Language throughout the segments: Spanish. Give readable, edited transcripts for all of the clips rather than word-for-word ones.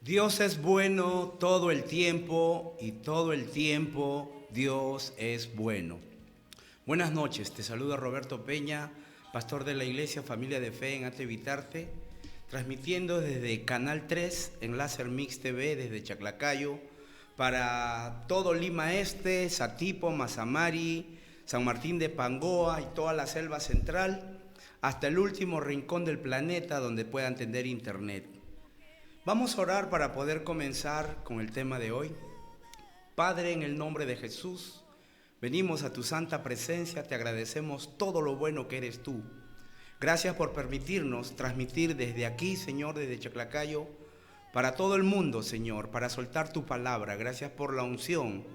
Dios es bueno todo el tiempo y todo el tiempo Dios es bueno. Buenas noches, te saluda Roberto Peña, pastor de la Iglesia Familia de Fe en Atevitarte, transmitiendo desde Canal 3 en Láser Mix TV desde Chaclacayo para todo Lima Este, Satipo, Mazamari, San Martín de Pangoa y toda la selva central, hasta el último rincón del planeta donde puedan tener internet. Vamos a orar para poder comenzar con el tema de hoy. Padre, en el nombre de Jesús, venimos a tu santa presencia, te agradecemos todo lo bueno que eres tú. Gracias por permitirnos transmitir desde aquí, Señor, desde Chaclacayo, para todo el mundo, Señor, para soltar tu palabra. Gracias por la unción.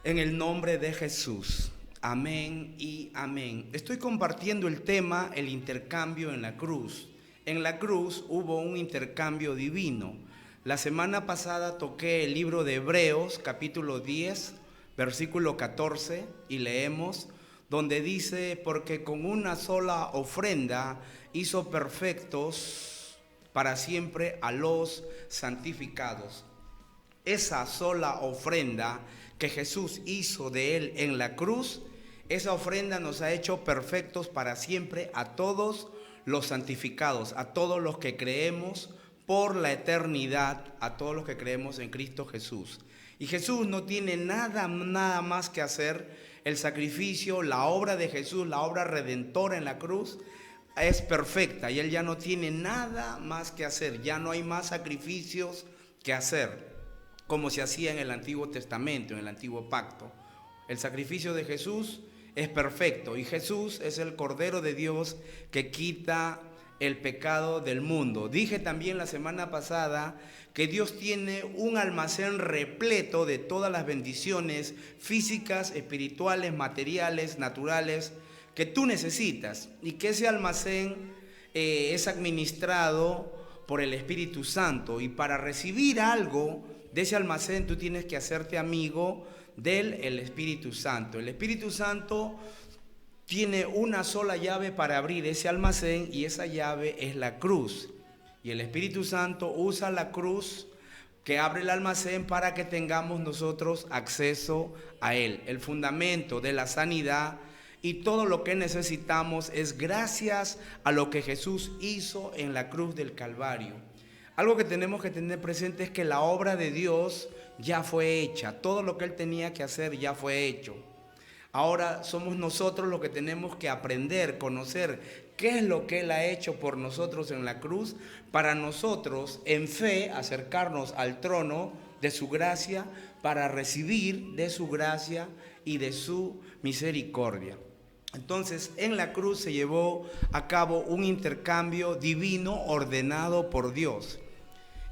En el nombre de Jesús. Amén y amén. Estoy compartiendo el tema, el intercambio en la cruz. En la cruz hubo un intercambio divino. La semana pasada toqué el libro de Hebreos, capítulo 10, versículo 14, y leemos, donde dice, porque con una sola ofrenda hizo perfectos para siempre a los santificados. Esa sola ofrenda que Jesús hizo de él en la cruz, esa ofrenda nos ha hecho perfectos para siempre a todos los santificados, a todos los que creemos por la eternidad, a todos los que creemos en Cristo Jesús. Y Jesús no tiene nada más que hacer. El sacrificio, la obra de Jesús, la obra redentora en la cruz es perfecta y Él ya no tiene nada más que hacer, ya no hay más sacrificios que hacer, como se hacía en el Antiguo Testamento, en el Antiguo Pacto. El sacrificio de Jesús es perfecto y Jesús es el Cordero de Dios que quita el pecado del mundo. Dije también la semana pasada que Dios tiene un almacén repleto de todas las bendiciones físicas, espirituales, materiales, naturales que tú necesitas y que ese almacén es administrado por el Espíritu Santo, y para recibir algo de ese almacén tú tienes que hacerte amigo del Espíritu Santo. El Espíritu Santo tiene una sola llave para abrir ese almacén y esa llave es la cruz. Y el Espíritu Santo usa la cruz que abre el almacén para que tengamos nosotros acceso a él. El fundamento de la sanidad y todo lo que necesitamos es gracias a lo que Jesús hizo en la cruz del Calvario. Algo que tenemos que tener presente es que la obra de Dios ya fue hecha. Todo lo que Él tenía que hacer ya fue hecho. Ahora somos nosotros los que tenemos que aprender, conocer qué es lo que Él ha hecho por nosotros en la cruz, para nosotros en fe acercarnos al trono de su gracia para recibir de su gracia y de su misericordia. Entonces, en la cruz se llevó a cabo un intercambio divino ordenado por Dios.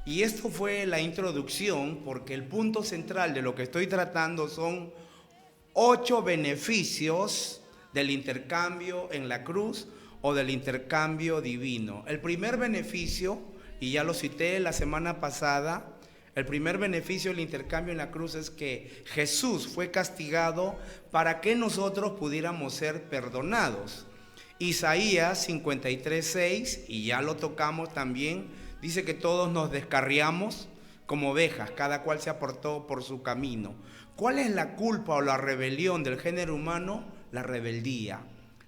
Y esto fue la introducción, porque el punto central de lo que estoy tratando son 8 beneficios del intercambio en la cruz o del intercambio divino. El primer beneficio, y ya lo cité la semana pasada, el primer beneficio del intercambio en la cruz es que Jesús fue castigado para que nosotros pudiéramos ser perdonados. Isaías 53:6, y ya lo tocamos también, dice que todos nos descarriamos como ovejas, cada cual se apartó por su camino. ¿Cuál es la culpa o la rebelión del género humano? La rebeldía,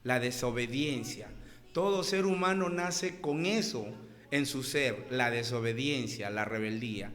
la desobediencia. Todo ser humano nace con eso en su ser, la desobediencia, la rebeldía.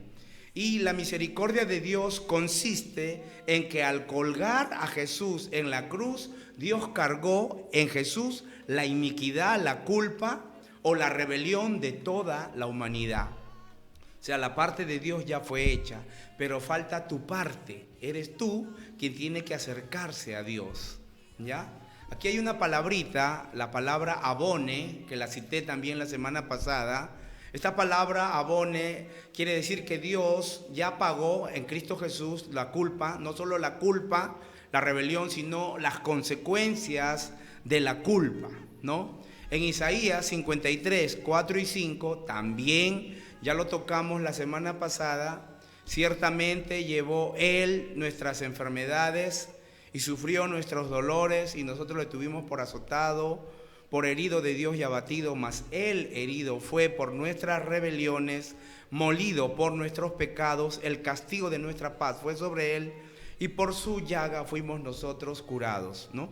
Y la misericordia de Dios consiste en que al colgar a Jesús en la cruz, Dios cargó en Jesús la iniquidad, la culpa o la rebelión de toda la humanidad. O sea, la parte de Dios ya fue hecha, pero falta tu parte. Eres tú quien tiene que acercarse a Dios, ¿ya? Aquí hay una palabrita, la palabra abone, que la cité también la semana pasada. Esta palabra abone quiere decir que Dios ya pagó en Cristo Jesús la culpa, no solo la culpa, la rebelión, sino las consecuencias de la culpa, ¿no? En Isaías 53, 4 y 5 también, ya lo tocamos la semana pasada, ciertamente llevó Él nuestras enfermedades y sufrió nuestros dolores y nosotros le tuvimos por azotado, por herido de Dios y abatido, mas Él herido fue por nuestras rebeliones, molido por nuestros pecados, el castigo de nuestra paz fue sobre Él, y por su llaga fuimos nosotros curados, ¿no?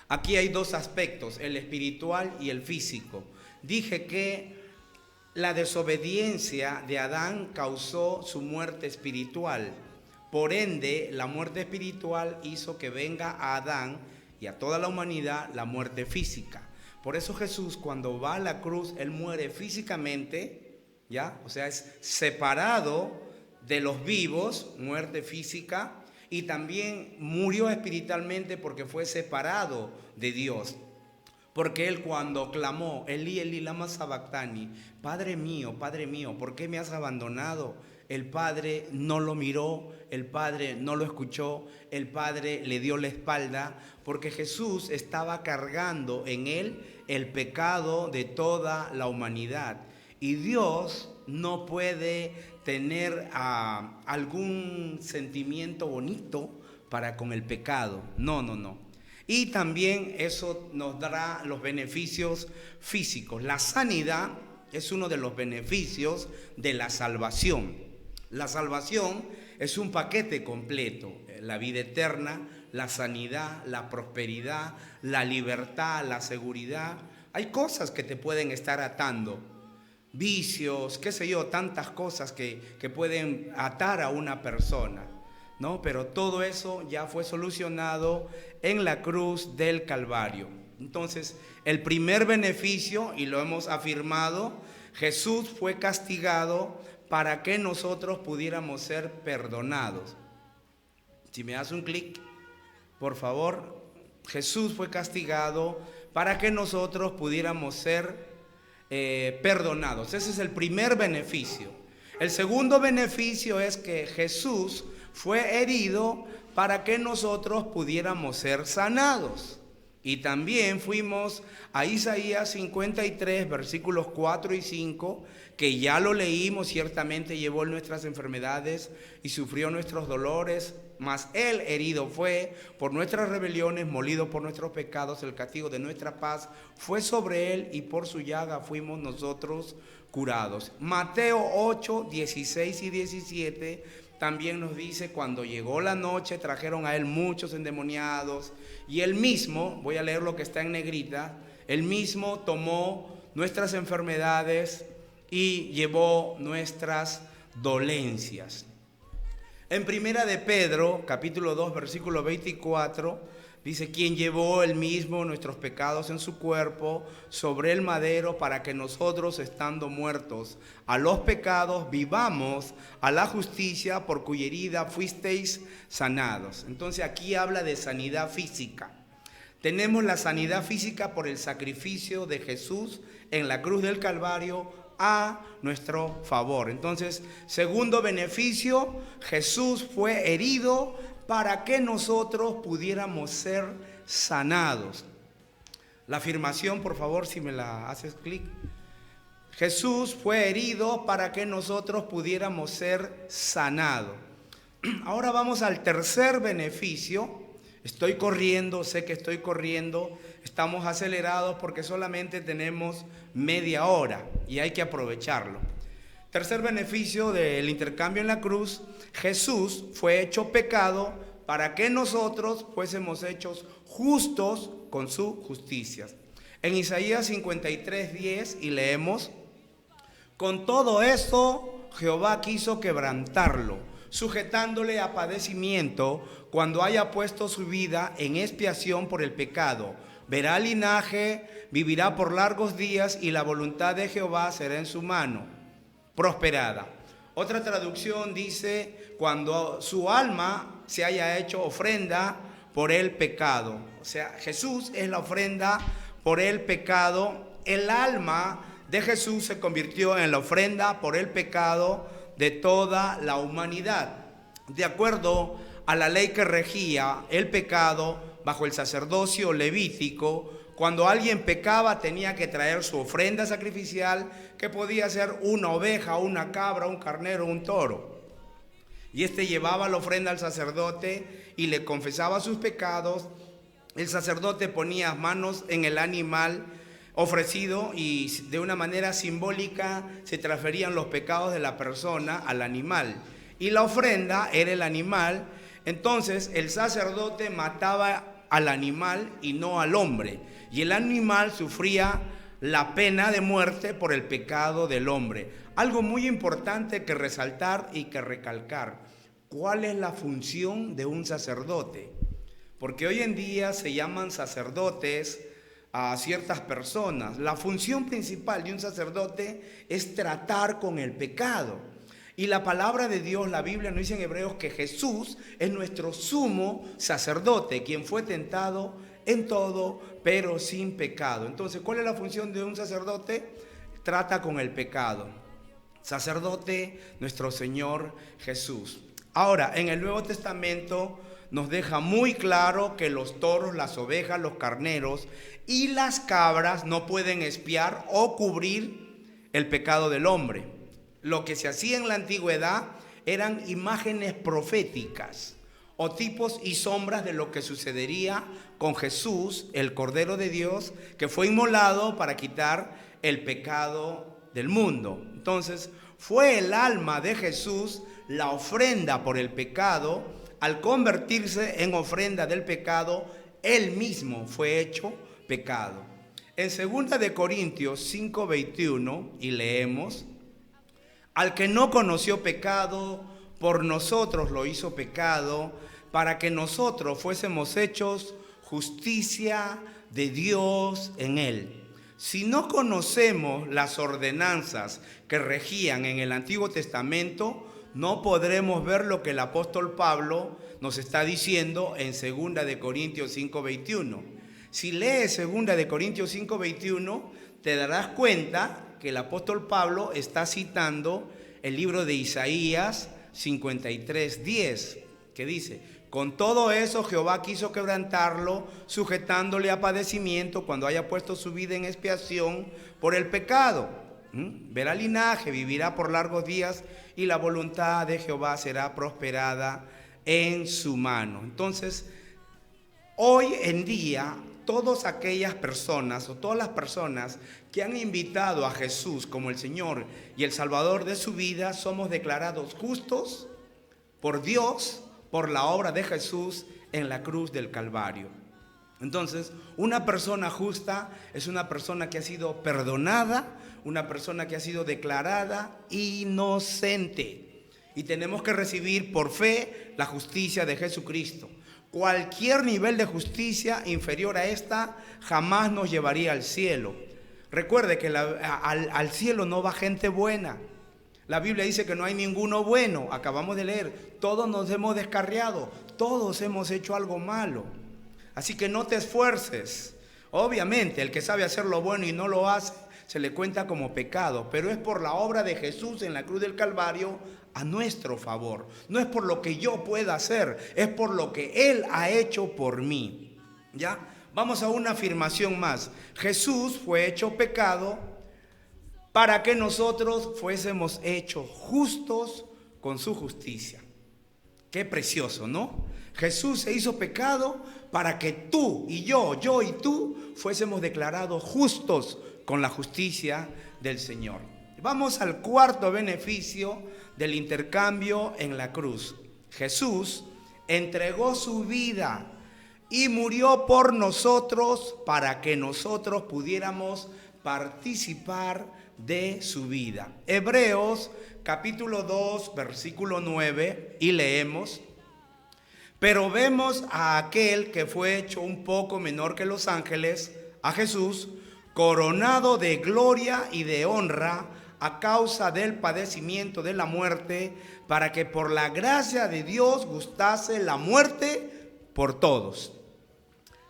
Aquí hay dos aspectos, el espiritual y el físico. Dije que la desobediencia de Adán causó su muerte espiritual. Por ende, la muerte espiritual hizo que venga a Adán y a toda la humanidad la muerte física. Por eso Jesús, cuando va a la cruz, Él muere físicamente, ¿ya? O sea, es separado de los vivos, muerte física, y también murió espiritualmente porque fue separado de Dios. Porque Él cuando clamó, Elí, Elí, lama sabactani, Padre mío, ¿por qué me has abandonado? El Padre no lo miró, el Padre no lo escuchó, el Padre le dio la espalda, porque Jesús estaba cargando en Él el pecado de toda la humanidad. Y Dios no puede tener algún sentimiento bonito para con el pecado. No. Y también eso nos dará los beneficios físicos. La sanidad es uno de los beneficios de la salvación. La salvación es un paquete completo. La vida eterna, la sanidad, la prosperidad, la libertad, la seguridad. Hay cosas que te pueden estar atando. Vicios, qué sé yo, tantas cosas que pueden atar a una persona, ¿no? Pero todo eso ya fue solucionado en la cruz del Calvario. Entonces, el primer beneficio, y lo hemos afirmado, Jesús fue castigado para que nosotros pudiéramos ser perdonados. Si me das un clic, por favor. Jesús fue castigado para que nosotros pudiéramos ser perdonados. Ese es el primer beneficio. El segundo beneficio es que Jesús fue herido para que nosotros pudiéramos ser sanados. Y también fuimos a Isaías 53, versículos 4 y 5, que ya lo leímos. Ciertamente llevó nuestras enfermedades y sufrió nuestros dolores, mas Él herido fue por nuestras rebeliones, molido por nuestros pecados, el castigo de nuestra paz fue sobre Él, y por su llaga fuimos nosotros curados. Mateo 8, 16 y 17 también nos dice: cuando llegó la noche trajeron a Él muchos endemoniados, y Él mismo, voy a leer lo que está en negrita, Él mismo tomó nuestras enfermedades y llevó nuestras dolencias. En primera de Pedro, capítulo 2, versículo 24, dice: quien llevó él mismo nuestros pecados en su cuerpo sobre el madero, para que nosotros, estando muertos a los pecados, vivamos a la justicia, por cuya herida fuisteis sanados. Entonces aquí habla de sanidad física. Tenemos la sanidad física por el sacrificio de Jesús en la cruz del Calvario a nuestro favor. Entonces, segundo beneficio, Jesús fue herido para que nosotros pudiéramos ser sanados. La afirmación, por favor, si me la haces clic. Jesús fue herido para que nosotros pudiéramos ser sanados. Ahora vamos al tercer beneficio. Estoy corriendo, sé que estoy corriendo, estamos acelerados porque solamente tenemos media hora y hay que aprovecharlo. Tercer beneficio del intercambio en la cruz: Jesús fue hecho pecado para que nosotros fuésemos hechos justos con su justicia. En Isaías 53, 10, y leemos: con todo esto Jehová quiso quebrantarlo, sujetándole a padecimiento, cuando haya puesto su vida en expiación por el pecado. Verá linaje, vivirá por largos días, y la voluntad de Jehová será en su mano prosperada. Otra traducción dice: cuando su alma se haya hecho ofrenda por el pecado. O sea, Jesús es la ofrenda por el pecado. El alma de Jesús se convirtió en la ofrenda por el pecado de toda la humanidad. De acuerdo a la ley que regía el pecado bajo el sacerdocio levítico, cuando alguien pecaba tenía que traer su ofrenda sacrificial, que podía ser una oveja, una cabra, un carnero, un toro. Y llevaba la ofrenda al sacerdote y le confesaba sus pecados. el sacerdote ponía manos en el animal ofrecido y de una manera simbólica se transferían los pecados de la persona al animal. Y la ofrenda era el animal, entonces el sacerdote mataba al animal y no al hombre. Y el animal sufría la pena de muerte por el pecado del hombre. Algo muy importante que resaltar y que recalcar. ¿Cuál es la función de un sacerdote? Porque hoy en día se llaman sacerdotes a ciertas personas. La función principal de un sacerdote es tratar con el pecado. Y la palabra de Dios, la Biblia nos dice en Hebreos que Jesús es nuestro sumo sacerdote, quien fue tentado en todo, pero sin pecado. Entonces, ¿cuál es la función de un sacerdote? Trata con el pecado. Sacerdote, nuestro Señor Jesús. Ahora, en el Nuevo Testamento nos deja muy claro que los toros, las ovejas, los carneros y las cabras no pueden expiar o cubrir el pecado del hombre. Lo que se hacía en la antigüedad eran imágenes proféticas o tipos y sombras de lo que sucedería con Jesús, el Cordero de Dios, que fue inmolado para quitar el pecado del mundo. Entonces, fue el alma de Jesús la ofrenda por el pecado. Al convertirse en ofrenda del pecado, él mismo fue hecho pecado. En 2 de Corintios 5:21, y leemos: al que no conoció pecado, por nosotros lo hizo pecado, para que nosotros fuésemos hechos justicia de Dios en él. Si no conocemos las ordenanzas que regían en el Antiguo Testamento, no podremos ver lo que el apóstol Pablo nos está diciendo en 2 de Corintios 5:21. Si lees 2 de Corintios 5:21, te darás cuenta que el apóstol Pablo está citando el libro de Isaías 53:10, que dice: con todo eso Jehová quiso quebrantarlo, sujetándole a padecimiento cuando haya puesto su vida en expiación por el pecado. Verá linaje, vivirá por largos días, y la voluntad de Jehová será prosperada en su mano. Entonces, hoy en día, todas aquellas personas o todas las personas que han invitado a Jesús como el Señor y el Salvador de su vida, somos declarados justos por Dios, por la obra de Jesús en la cruz del Calvario. Entonces, una persona justa es una persona que ha sido perdonada, una persona que ha sido declarada inocente. Y tenemos que recibir por fe la justicia de Jesucristo. Cualquier nivel de justicia inferior a esta jamás nos llevaría al cielo. Recuerde que al cielo no va gente buena. La Biblia dice que no hay ninguno bueno. Acabamos de leer, todos nos hemos descarriado, todos hemos hecho algo malo. Así que no te esfuerces. Obviamente, el que sabe hacer lo bueno y no lo hace, se le cuenta como pecado, pero es por la obra de Jesús en la cruz del Calvario a nuestro favor. No es por lo que yo pueda hacer, es por lo que Él ha hecho por mí. ¿Ya? Vamos a una afirmación más. Jesús fue hecho pecado para que nosotros fuésemos hechos justos con su justicia. Qué precioso, ¿no? Jesús se hizo pecado para que tú y yo y tú fuésemos declarados justos con la justicia del Señor. Vamos al cuarto beneficio del intercambio en la cruz. Jesús entregó su vida y murió por nosotros para que nosotros pudiéramos participar de su vida. Hebreos capítulo 2, versículo 9, y leemos: pero vemos a aquel que fue hecho un poco menor que los ángeles, a Jesús, coronado de gloria y de honra a causa del padecimiento de la muerte, para que por la gracia de Dios gustase la muerte por todos.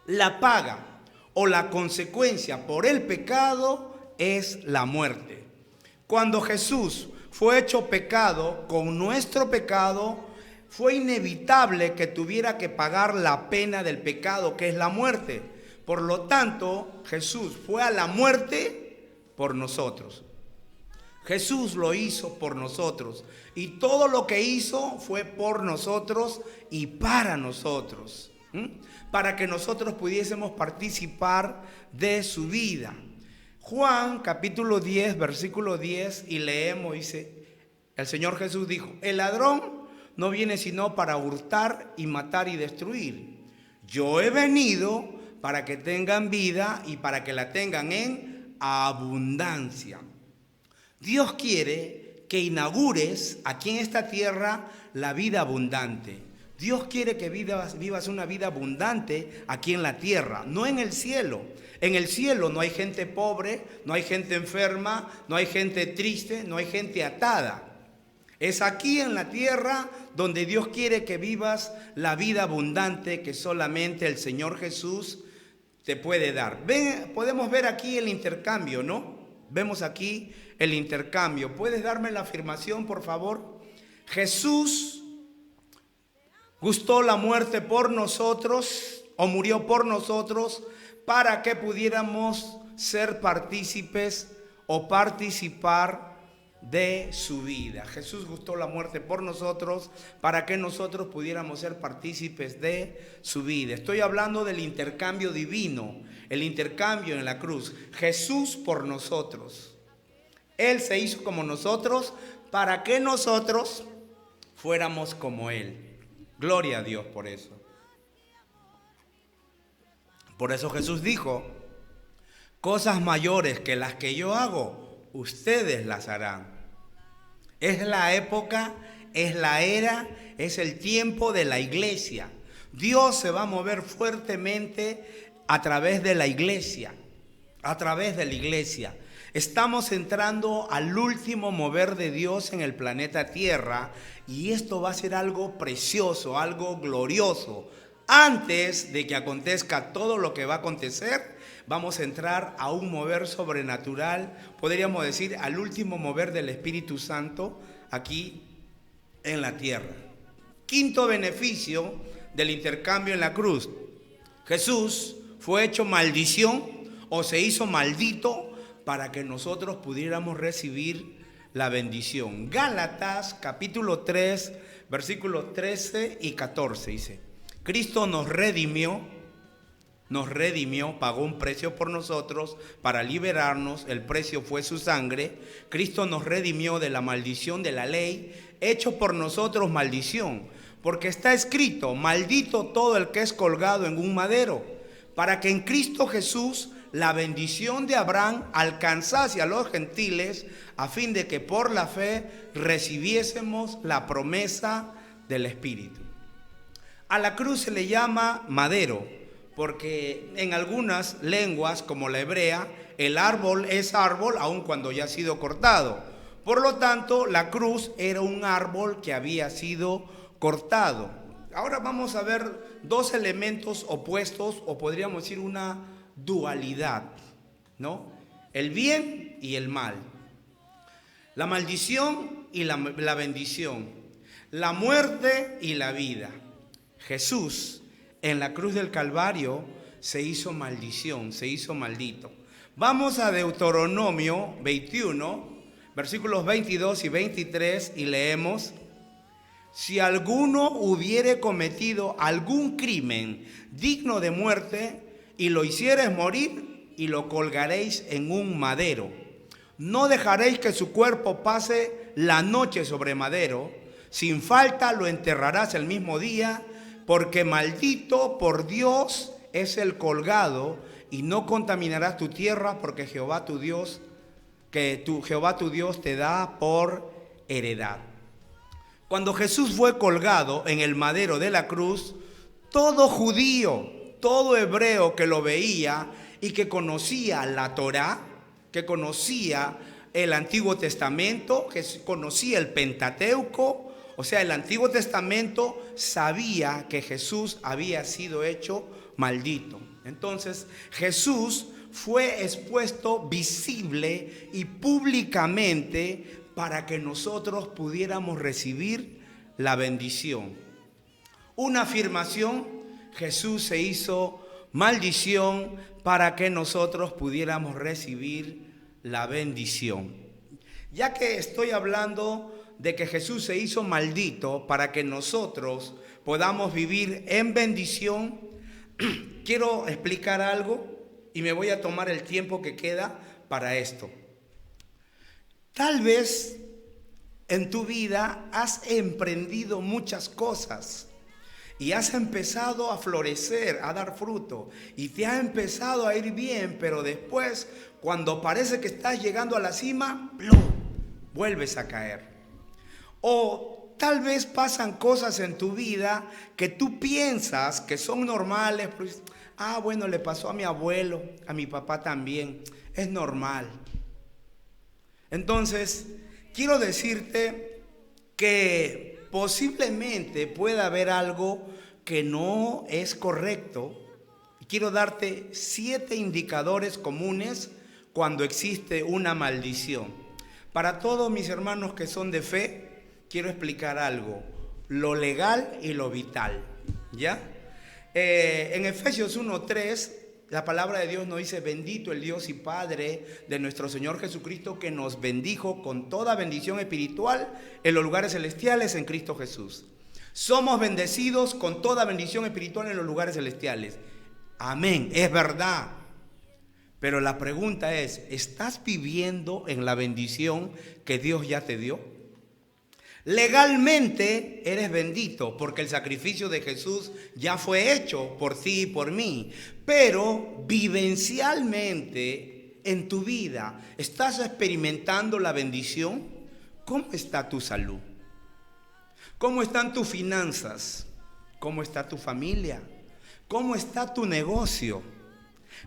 La paga o la consecuencia por el pecado es la muerte. Cuando Jesús fue hecho pecado con nuestro pecado, fue inevitable que tuviera que pagar la pena del pecado, que es la muerte. Por lo tanto, Jesús fue a la muerte por nosotros. Jesús lo hizo por nosotros. Y todo lo que hizo fue por nosotros y para nosotros. para que nosotros pudiésemos participar de su vida. Juan capítulo 10, versículo 10, y leemos, dice, el Señor Jesús dijo: el ladrón no viene sino para hurtar y matar y destruir. Yo he venido para que tengan vida y para que la tengan en abundancia. Dios quiere que inaugures aquí en esta tierra la vida abundante. Dios quiere que vivas una vida abundante aquí en la tierra, no en el cielo. En el cielo no hay gente pobre, no hay gente enferma, no hay gente triste, no hay gente atada. Es aquí en la tierra donde Dios quiere que vivas la vida abundante que solamente el Señor Jesús te puede dar. Podemos ver aquí el intercambio, ¿no? Vemos aquí el intercambio. ¿Puedes darme la afirmación, por favor? Jesús gustó la muerte por nosotros, o murió por nosotros, para que pudiéramos ser partícipes o participar de su vida. Jesús gustó la muerte por nosotros para que nosotros pudiéramos ser partícipes de su vida. Estoy hablando del intercambio divino, el intercambio en la cruz. Jesús por nosotros. Él se hizo como nosotros para que nosotros fuéramos como Él. Gloria a Dios por eso. Por eso Jesús dijo: cosas mayores que las que yo hago, ustedes las harán. Es la época, es la era, es el tiempo de la iglesia. Dios se va a mover fuertemente a través de la iglesia, a través de la iglesia. Estamos entrando al último mover de Dios en el planeta Tierra, y esto va a ser algo precioso, algo glorioso. Antes de que acontezca todo lo que va a acontecer, vamos a entrar a un mover sobrenatural, podríamos decir al último mover del Espíritu Santo aquí en la tierra. Quinto beneficio del intercambio en la cruz: Jesús fue hecho maldición o se hizo maldito para que nosotros pudiéramos recibir la bendición. Gálatas capítulo 3, versículos 13 y 14 dice: Cristo nos redimió, pagó un precio por nosotros para liberarnos. El precio fue su sangre. Cristo nos redimió de la maldición de la ley, hecho por nosotros maldición, porque está escrito: maldito todo el que es colgado en un madero, para que en Cristo Jesús la bendición de Abraham alcanzase a los gentiles, a fin de que por la fe recibiésemos la promesa del Espíritu. A la cruz se le llama madero, porque en algunas lenguas, como la hebrea, el árbol es árbol aun cuando ya ha sido cortado. Por lo tanto, la cruz era un árbol que había sido cortado. Ahora vamos a ver dos elementos opuestos, o podríamos decir una dualidad, ¿no? El bien y el mal. La maldición y la bendición. La muerte y la vida. Jesús en la cruz del Calvario se hizo maldición, se hizo maldito. Vamos a Deuteronomio 21, versículos 22 y 23, y leemos: si alguno hubiere cometido algún crimen digno de muerte, y lo hiciereis morir, y lo colgaréis en un madero, no dejaréis que su cuerpo pase la noche sobre madero, sin falta lo enterrarás el mismo día, porque maldito por Dios es el colgado, y no contaminarás tu tierra, porque Jehová tu Dios te da por heredad. Cuando Jesús fue colgado en el madero de la cruz, todo judío, todo hebreo que lo veía y que conocía la Torá, que conocía el Antiguo Testamento, que conocía el Pentateuco, o sea, el Antiguo Testamento, sabía que Jesús había sido hecho maldito. Entonces, Jesús fue expuesto visible y públicamente para que nosotros pudiéramos recibir la bendición. Una afirmación: Jesús se hizo maldición para que nosotros pudiéramos recibir la bendición. Ya que estoy hablando de que Jesús se hizo maldito para que nosotros podamos vivir en bendición, quiero explicar algo y me voy a tomar el tiempo que queda para esto. Tal vez en tu vida has emprendido muchas cosas y has empezado a florecer, a dar fruto, y te ha empezado a ir bien, pero después, cuando parece que estás llegando a la cima, ¡plum!, vuelves a caer. O tal vez pasan cosas en tu vida que tú piensas que son normales. Pues, bueno, le pasó a mi abuelo, a mi papá también, es normal. Entonces, quiero decirte que posiblemente pueda haber algo que no es correcto. Quiero darte 7 indicadores comunes cuando existe una maldición. Para todos mis hermanos que son de fe, quiero explicar algo: lo legal y lo vital, ¿ya? En Efesios 1:3, la palabra de Dios nos dice: bendito el Dios y Padre de nuestro Señor Jesucristo, que nos bendijo con toda bendición espiritual en los lugares celestiales en Cristo Jesús. Somos bendecidos con toda bendición espiritual en los lugares celestiales. Amén, es verdad. Pero la pregunta es: ¿estás viviendo en la bendición que Dios ya te dio? Legalmente eres bendito porque el sacrificio de Jesús ya fue hecho por ti y por mí. Pero vivencialmente en tu vida, ¿estás experimentando la bendición? ¿Cómo está tu salud? ¿Cómo están tus finanzas? ¿Cómo está tu familia? ¿Cómo está tu negocio?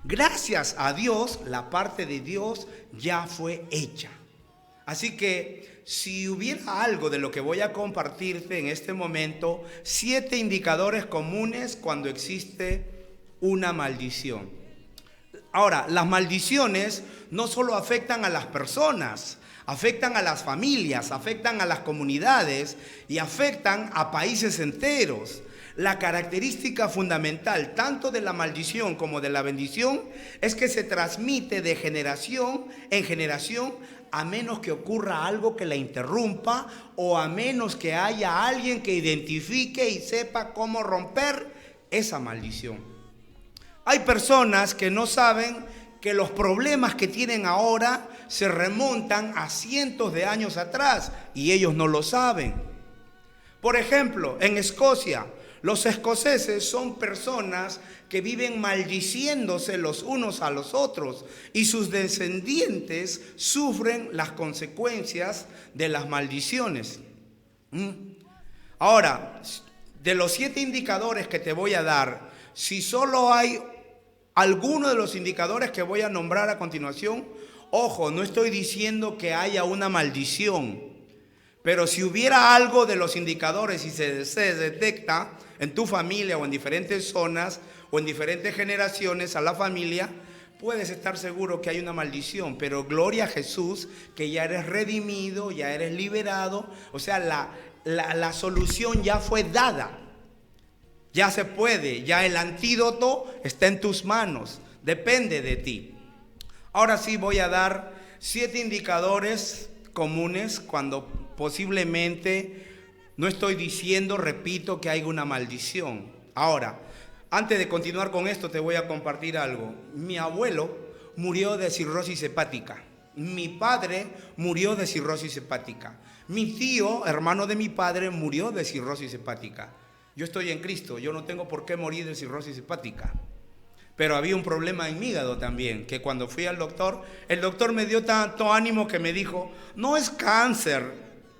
Gracias a Dios, la parte de Dios ya fue hecha. Así que si hubiera algo de lo que voy a compartirte en este momento, 7 indicadores comunes cuando existe una maldición. Ahora, las maldiciones no solo afectan a las personas, afectan a las familias, afectan a las comunidades y afectan a países enteros. La característica fundamental tanto de la maldición como de la bendición es que se transmite de generación en generación, a menos que ocurra algo que la interrumpa o a menos que haya alguien que identifique y sepa cómo romper esa maldición. Hay personas que no saben que los problemas que tienen ahora se remontan a cientos de años atrás y ellos no lo saben. Por ejemplo, en Escocia, los escoceses son personas que viven maldiciéndose los unos a los otros y sus descendientes sufren las consecuencias de las maldiciones. Ahora, de los 7 indicadores que te voy a dar, si solo hay alguno de los indicadores que voy a nombrar a continuación, ojo, no estoy diciendo que haya una maldición, pero si hubiera algo de los indicadores y se detecta en tu familia o en diferentes zonas o en diferentes generaciones a la familia, puedes estar seguro que hay una maldición. Pero gloria a Jesús que ya eres redimido, ya eres liberado. O sea, la solución ya fue dada. Ya se puede, ya el antídoto está en tus manos, depende de ti. Ahora sí voy a dar 7 indicadores comunes cuando posiblemente, no estoy diciendo, repito, que hay una maldición. Ahora, antes de continuar con esto, te voy a compartir algo. Mi abuelo murió de cirrosis hepática. Mi padre murió de cirrosis hepática. Mi tío, hermano de mi padre, murió de cirrosis hepática. Yo estoy en Cristo, yo no tengo por qué morir de cirrosis hepática. Pero había un problema en mi hígado también, que cuando fui al doctor, el doctor me dio tanto ánimo que me dijo: no es cáncer,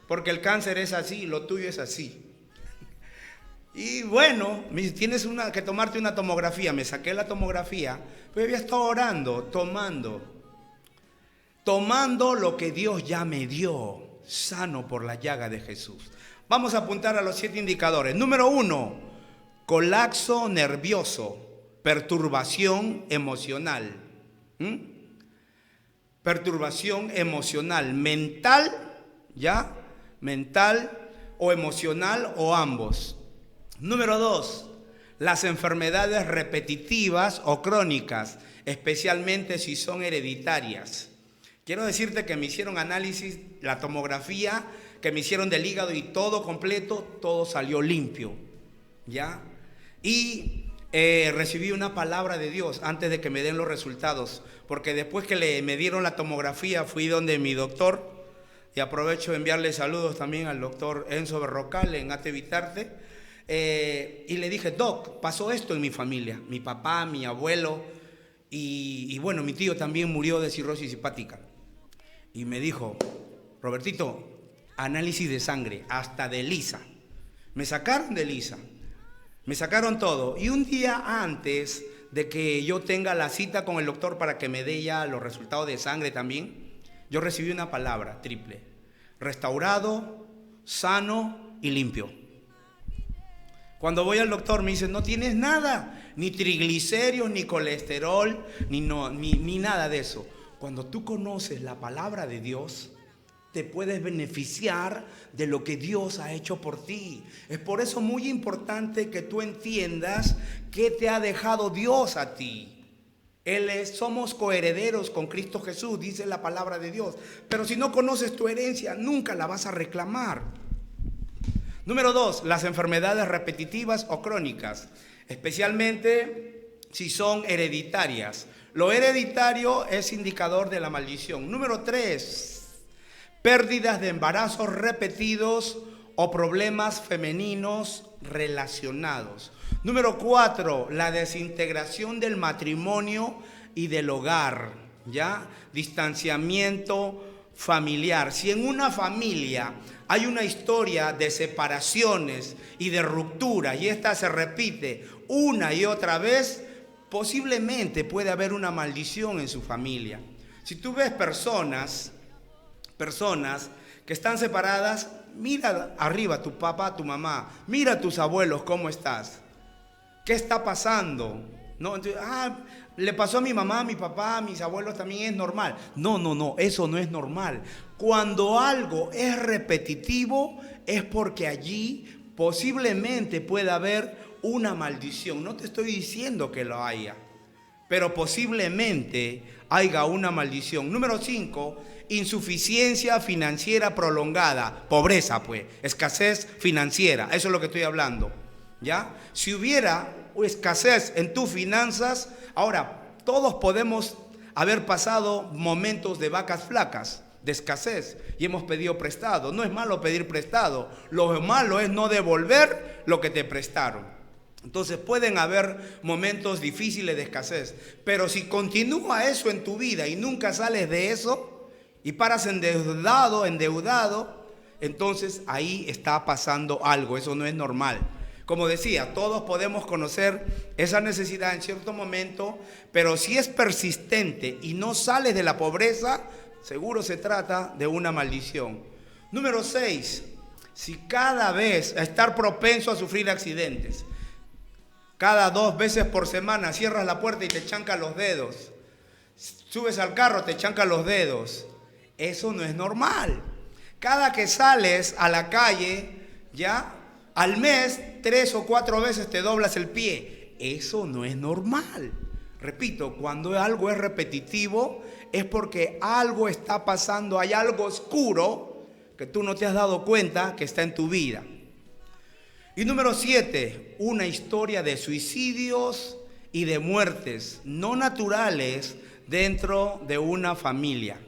porque el cáncer es así, lo tuyo es así. Y bueno, me dice: tienes que tomarte una tomografía. Me saqué la tomografía, pero había estado orando, tomando lo que Dios ya me dio, sano por la llaga de Jesús. Vamos a apuntar a los 7 indicadores. Número 1, colapso nervioso, perturbación emocional. Perturbación emocional, mental, ¿ya? Mental o emocional o ambos. Número 2, las enfermedades repetitivas o crónicas, especialmente si son hereditarias. Quiero decirte que me hicieron análisis, la tomografía que me hicieron del hígado y todo completo, todo salió limpio, ¿ya? Y recibí una palabra de Dios antes de que me den los resultados, porque después que me dieron la tomografía fui donde mi doctor, y aprovecho de enviarle saludos también al doctor Enzo Berrocal en Ate Vitarte, y le dije: Doc, pasó esto en mi familia, mi papá, mi abuelo, y bueno, mi tío también murió de cirrosis hepática. Y me dijo: Robertito, análisis de sangre, hasta de lisa. Me sacaron de lisa, me sacaron todo. Y un día antes de que yo tenga la cita con el doctor para que me dé ya los resultados de sangre también, yo recibí una palabra triple: restaurado, sano y limpio. Cuando voy al doctor me dice: no tienes nada, ni triglicéridos, ni colesterol, ni nada de eso. Cuando tú conoces la palabra de Dios, te puedes beneficiar de lo que Dios ha hecho por ti. Es por eso muy importante que tú entiendas qué te ha dejado Dios a ti. Somos coherederos con Cristo Jesús, dice la palabra de Dios. Pero si no conoces tu herencia, nunca la vas a reclamar. Número 2, las enfermedades repetitivas o crónicas, especialmente si son hereditarias. Lo hereditario es indicador de la maldición. Número 3, pérdidas de embarazos repetidos o problemas femeninos relacionados. Número 4, la desintegración del matrimonio y del hogar, ¿ya? Distanciamiento familiar. Si en una familia hay una historia de separaciones y de ruptura y esta se repite una y otra vez, posiblemente puede haber una maldición en su familia. Si tú ves personas que están separadas, mira arriba a tu papá, a tu mamá, mira a tus abuelos, ¿cómo estás? ¿Qué está pasando? ¿No? Entonces, le pasó a mi mamá, a mi papá, a mis abuelos, también es normal. No, eso no es normal. Cuando algo es repetitivo es porque allí posiblemente pueda haber una maldición. No te estoy diciendo que lo haya, pero posiblemente haya una maldición. Número 5, insuficiencia financiera prolongada, pobreza, pues, escasez financiera. Eso es lo que estoy hablando, ¿ya? Si hubiera escasez en tus finanzas, ahora todos podemos haber pasado momentos de vacas flacas, de escasez, y hemos pedido prestado. No es malo pedir prestado, lo malo es no devolver lo que te prestaron. Entonces pueden haber momentos difíciles de escasez, pero si continúa eso en tu vida y nunca sales de eso y paras endeudado, entonces ahí está pasando algo. Eso no es normal. Como decía, todos podemos conocer esa necesidad en cierto momento, pero si es persistente y no sales de la pobreza, seguro se trata de una maldición. Número 6, si cada vez estar propenso a sufrir accidentes. Cada 2 veces por semana cierras la puerta y te chancan los dedos. Subes al carro, te chancan los dedos. Eso no es normal. Cada que sales a la calle, ya, al mes, 3 o 4 veces te doblas el pie. Eso no es normal. Repito, cuando algo es repetitivo, es porque algo está pasando, hay algo oscuro que tú no te has dado cuenta que está en tu vida. Y número 7, una historia de suicidios y de muertes no naturales dentro de una familia.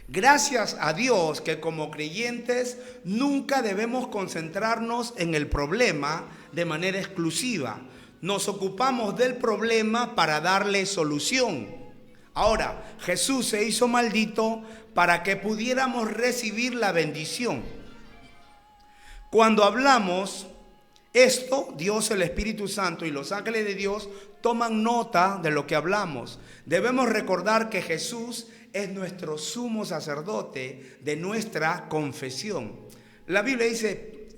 Gracias a Dios que como creyentes nunca debemos concentrarnos en el problema de manera exclusiva. Nos ocupamos del problema para darle solución. Ahora, Jesús se hizo maldito para que pudiéramos recibir la bendición. Cuando hablamos esto, Dios, el Espíritu Santo y los ángeles de Dios toman nota de lo que hablamos. Debemos recordar que Jesús es nuestro sumo sacerdote de nuestra confesión. La Biblia dice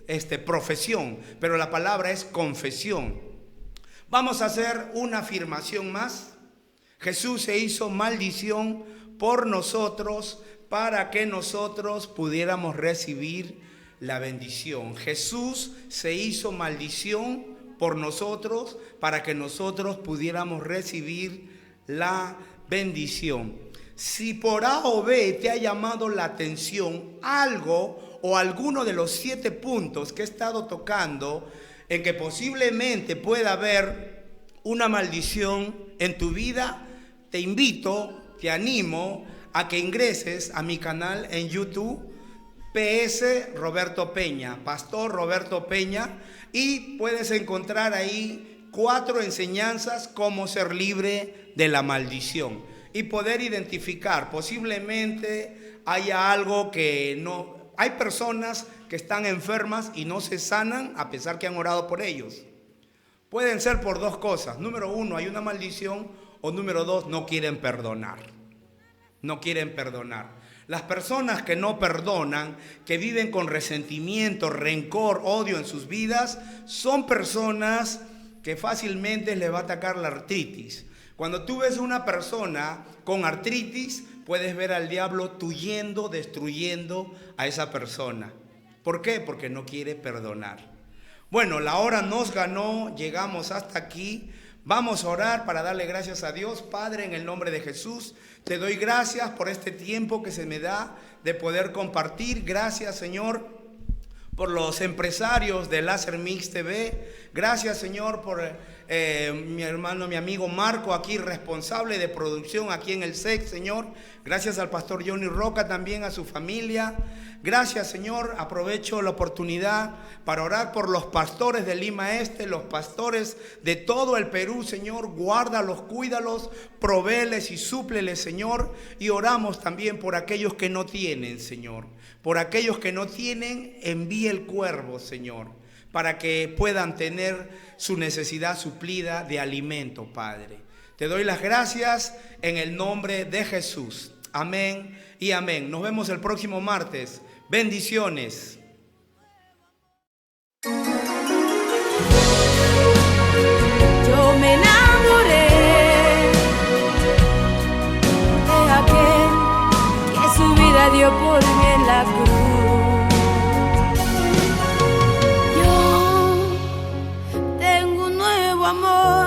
profesión, pero la palabra es confesión. Vamos a hacer una afirmación más. Jesús se hizo maldición por nosotros para que nosotros pudiéramos recibir la bendición. Jesús se hizo maldición por nosotros para que nosotros pudiéramos recibir la bendición. Si por A o B te ha llamado la atención algo o alguno de los 7 puntos que he estado tocando, en que posiblemente pueda haber una maldición en tu vida, te invito, te animo a que ingreses a mi canal en YouTube, PS Roberto Peña, Pastor Roberto Peña, y puedes encontrar ahí 4 enseñanzas cómo ser libre de la maldición y poder identificar. Posiblemente haya algo que no... Hay personas que están enfermas y no se sanan a pesar que han orado por ellos. Pueden ser por 2 cosas. Número 1, hay una maldición, o número 2, no quieren perdonar. No quieren perdonar. Las personas que no perdonan, que viven con resentimiento, rencor, odio en sus vidas, son personas que fácilmente les va a atacar la artritis. Cuando tú ves una persona con artritis, puedes ver al diablo tuyendo, destruyendo a esa persona. ¿Por qué? Porque no quiere perdonar. Bueno, la hora nos ganó, llegamos hasta aquí. Vamos a orar para darle gracias a Dios. Padre, en el nombre de Jesús, te doy gracias por este tiempo que se me da de poder compartir. Gracias, Señor, por los empresarios de Láser Mix TV. Gracias, Señor, por mi hermano, mi amigo Marco, aquí responsable de producción aquí en el SEC, Señor. Gracias al pastor Johnny Roca, también a su familia. Gracias, Señor. Aprovecho la oportunidad para orar por los pastores de Lima Este, los pastores de todo el Perú, Señor. Guárdalos, cuídalos, provéeles y súpleles, Señor. Y oramos también por aquellos que no tienen, Señor. Por aquellos que no tienen, envíe el cuervo, Señor, para que puedan tener su necesidad suplida de alimento, Padre. Te doy las gracias en el nombre de Jesús. Amén y amén. Nos vemos el próximo martes. Bendiciones. Yo me enamoré de aquel que su vida dio por mí en la cruz. Yo tengo un nuevo amor.